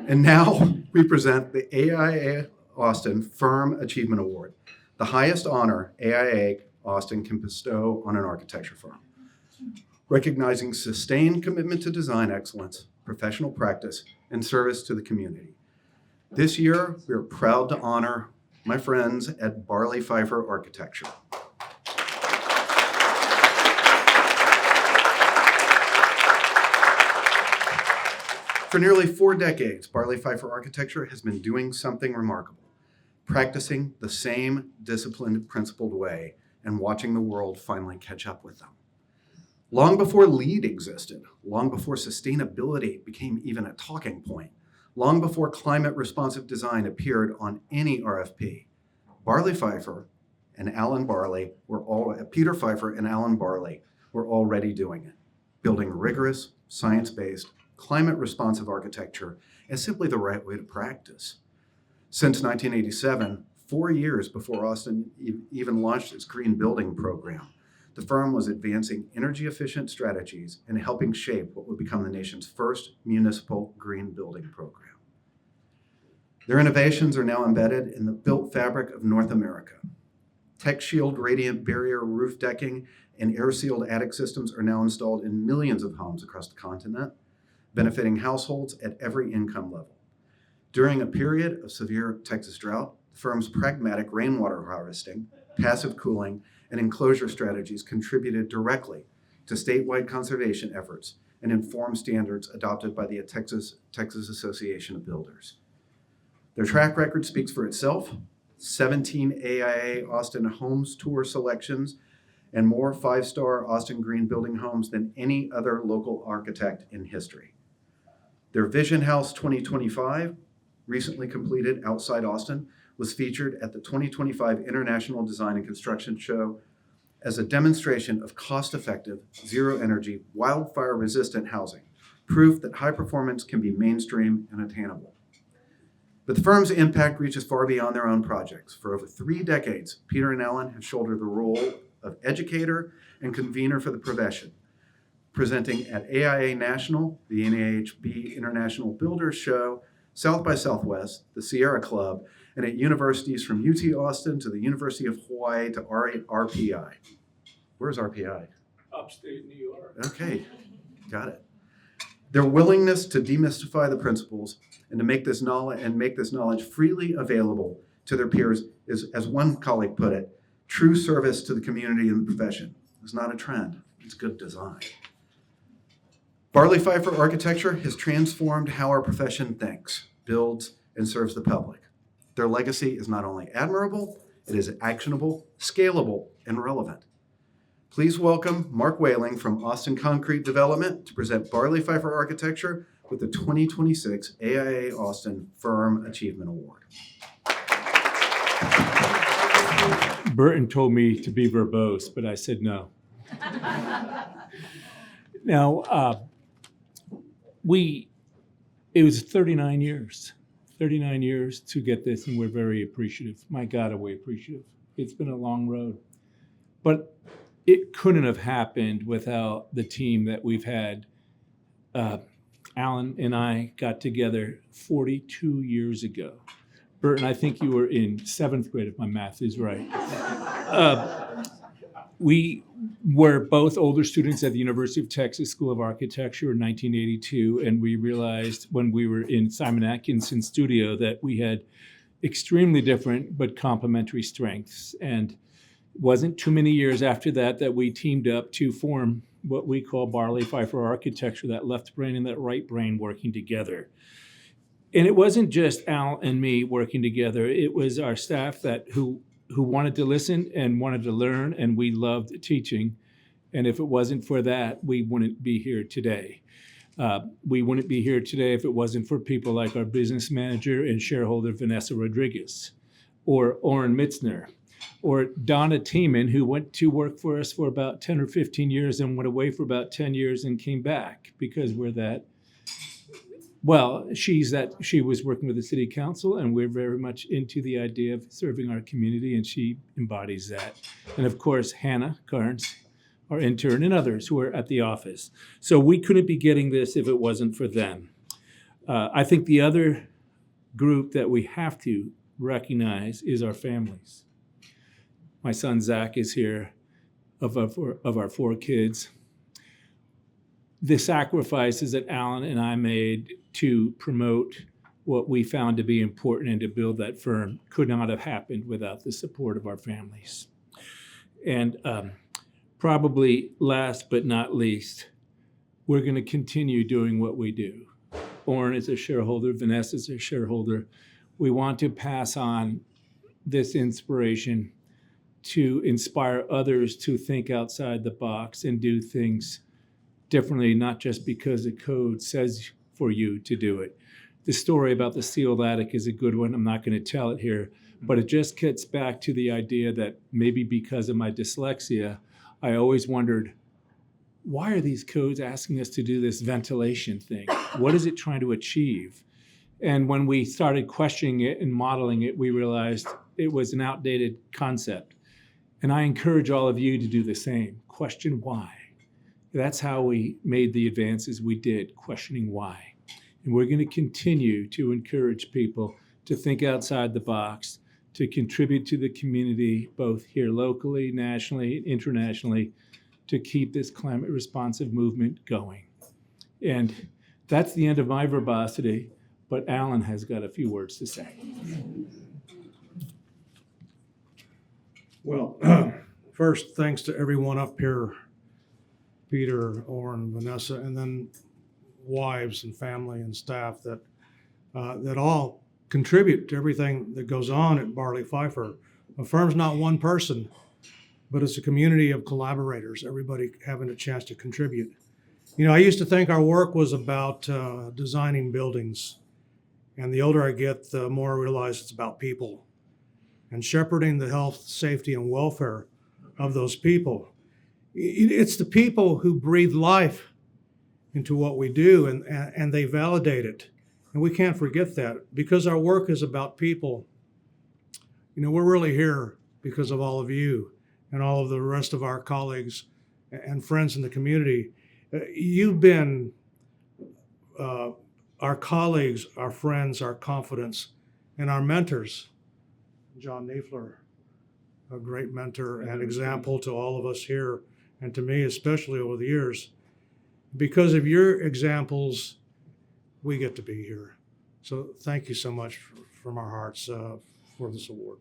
And now we present the AIA Austin Firm Achievement Award, the highest honor AIA Austin can bestow on an architecture firm, recognizing sustained commitment to design excellence, professional practice, and service to the community. This year, we are proud to honor my friends at Barley Pfeiffer Architecture. For nearly 4 decades, Barley Pfeiffer Architecture has been doing something remarkable, practicing the same disciplined, principled way and watching the world finally catch up with them. Long before LEED existed, long before sustainability became even a talking point, long before climate responsive design appeared on any RFP, Barley Pfeiffer and Alan Barley Peter Pfeiffer and Alan Barley were already doing it, building rigorous, science-based, climate-responsive architecture as simply the right way to practice. Since 1987, 4 years before Austin even launched its green building program, the firm was advancing energy-efficient strategies and helping shape what would become the nation's first municipal green building program. Their innovations are now embedded in the built fabric of North America. TechShield radiant barrier roof decking and air-sealed attic systems are now installed in millions of homes across the continent, benefiting households at every income level. During a period of severe Texas drought, the firm's pragmatic rainwater harvesting, passive cooling, and enclosure strategies contributed directly to statewide conservation efforts and informed standards adopted by the Texas Association of Builders. Their track record speaks for itself: 17 AIA Austin Homes Tour selections and more 5-star Austin Green Building homes than any other local architect in history. Their Vision House 2025, recently completed outside Austin, was featured at the 2025 International Design and Construction Show as a demonstration of cost-effective, zero-energy, wildfire-resistant housing, proof that high performance can be mainstream and attainable. But the firm's impact reaches far beyond their own projects. For over 3 decades, Peter and Alan have shouldered the role of educator and convener for the profession, presenting at AIA National, the NAHB International Builders Show, South by Southwest, the Sierra Club, and at universities from UT Austin to the University of Hawaii to RPI. Where's RPI? Upstate New York. Okay, got it. Their willingness to demystify the principles and to make this knowledge freely available to their peers is, as one colleague put it, true service to the community and the profession. It's not a trend, it's good design. Barley Pfeiffer Architecture has transformed how our profession thinks, builds, and serves the public. Their legacy is not only admirable, it is actionable, scalable, and relevant. Please welcome Mark Whaling from Austin Concrete Development to present Barley Pfeiffer Architecture with the 2026 AIA Austin Firm Achievement Award. Burton told me to be verbose, but I said no. Now, it was 39 years to get this, and we're very appreciative. My God, are we appreciative. It's been a long road. But it couldn't have happened without the team that we've had. Alan and I got together 42 years ago. Burton, I think you were in 7th grade, if my math is right. We were both older students at the University of Texas School of Architecture in 1982, and we realized when we were in Simon Atkinson's studio that we had extremely different but complementary strengths. And it wasn't too many years after that we teamed up to form what we call Barley Pfeiffer Architecture, that left brain and that right brain working together. And it wasn't just Al and me working together. It was our staff who wanted to listen and wanted to learn, and we loved teaching. And if it wasn't for that, we wouldn't be here today. We wouldn't be here today if it wasn't for people like our business manager and shareholder, Vanessa Rodriguez, or Oren Mitzner, or Donna Tiemann, who went to work for us for about 10 or 15 years and went away for about 10 years and came back because we're that. Well, she was working with the city council, and we're very much into the idea of serving our community, and she embodies that. And of course, Hannah Carnes, our intern, and others who are at the office. So we couldn't be getting this if it wasn't for them. I think the other group that we have to recognize is our families. My son Zach is here. Of our 4 kids, the sacrifices that Alan and I made to promote what we found to be important and to build that firm could not have happened without the support of our families. And probably last but not least, we're going to continue doing what we do. Orrin is a shareholder, Vanessa is a shareholder. We want to pass on this inspiration to inspire others to think outside the box and do things differently, not just because the code says for you to do it. The story about the sealed attic is a good one. I'm not going to tell it here, but it just gets back to the idea that maybe because of my dyslexia, I always wondered, why are these codes asking us to do this ventilation thing? What is it trying to achieve? And when we started questioning it and modeling it, we realized it was an outdated concept. And I encourage all of you to do the same. Question why. That's how we made the advances we did, questioning why. And we're going to continue to encourage people to think outside the box, to contribute to the community, both here locally, nationally, internationally, to keep this climate responsive movement going. And that's the end of my verbosity, but Alan has got a few words to say. Well, first, thanks to everyone up here, Peter, Orrin, Vanessa, and then wives and family and staff that all contribute to everything that goes on at Barley Pfeiffer. A firm's not one person, but it's a community of collaborators, everybody having a chance to contribute. You know, I used to think our work was about designing buildings, and the older I get, the more I realize it's about people and shepherding the health, safety, and welfare of those people. It's the people who breathe life into what we do, and they validate it. And we can't forget that. Because our work is about people, you know, we're really here because of all of you and all of the rest of our colleagues and friends in the community. You've been our colleagues, our friends, our confidants, and our mentors. John Niefler, a great mentor and example to all of us here, and to me especially over the years. Because of your examples, we get to be here. So thank you so much from our hearts for this award.